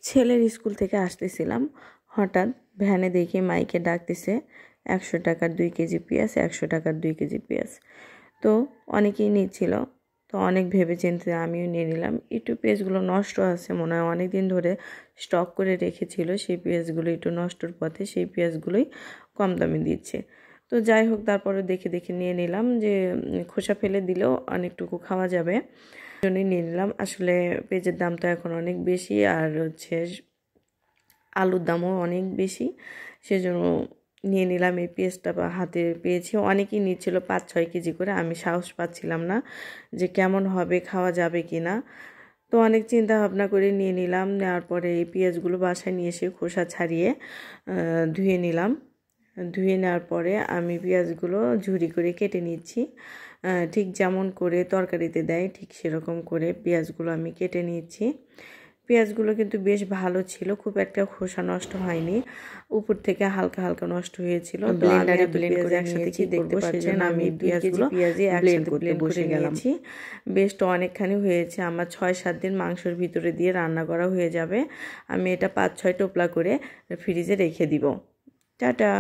ছেলের স্কুল থেকে আসতেছিলাম, হঠাৎ ভ্যানে দেখি মাইকে ডাকতেছে 100 টাকার 2 কেজি পেঁয়াজ, 100 টাকার 2 কেজি পেঁয়াজ। তো অনেকেই নিচ্ছিল, তো অনেক ভেবে চিন্তে আমিও নিয়ে নিলাম। একটু পেঁয়াজগুলো নষ্ট আছে মনে হয়, অনেক দিন ধরে স্টক করে রেখেছিল, সেই পেঁয়াজগুলো একটু নষ্টর পথে, সেই পেঁয়াজগুলোই কম দামে দিচ্ছে। তো যাই হোক, তারপরে দেখে দেখে নিয়ে নিলাম, যে খোসা ফেলে দিলেও অনেকটুকু খাওয়া যাবে, জন্যই নিয়ে নিলাম। আসলে পেঁয়াজের দাম তো এখন অনেক বেশি, আর হচ্ছে আলুর দামও অনেক বেশি, সেজন্য নিয়ে নিলাম এই পেঁয়াজটা। বা হাতে পেয়েছি, অনেকেই নিচ্ছিল 5-6 কেজি করে। আমি সাহস পাচ্ছিলাম না যে কেমন হবে, খাওয়া যাবে কি না। তো অনেক চিন্তা ভাবনা করে নিয়ে নিলাম। নেওয়ার পরে এই পেঁয়াজগুলো বাসায় নিয়ে এসে খোসা ছাড়িয়ে ধুয়ে নিলাম। ধুয়ে নেওয়ার পরে আমি পেঁয়াজগুলো ঝুরি করে কেটে নিচ্ছি, ঠিক যেমন করে তরকারিতে দেয় ঠিক সেরকম করে পেঁয়াজগুলো আমি কেটে নিচ্ছি। পেঁয়াজগুলো কিন্তু বেশ ভালো ছিল, খুব একটা খোসা নষ্ট হয়নি, উপর থেকে হালকা হালকা নষ্ট হয়েছিল। ব্লেন্ডারে ব্লেন্ড করে একসাথে কি দেখতে পাচ্ছেন, আমি 2 কেজি পেঁয়াজই একসাথে ব্লেন্ড করে নিয়েছি। বেশ তো অনেকখানি হয়েছে, আমার 6-7 দিন মাংসের ভিতরে দিয়ে রান্না করা হয়ে যাবে। আমি এটা 5-6 টোপলা করে ফ্রিজে রেখে দিব। টাটা।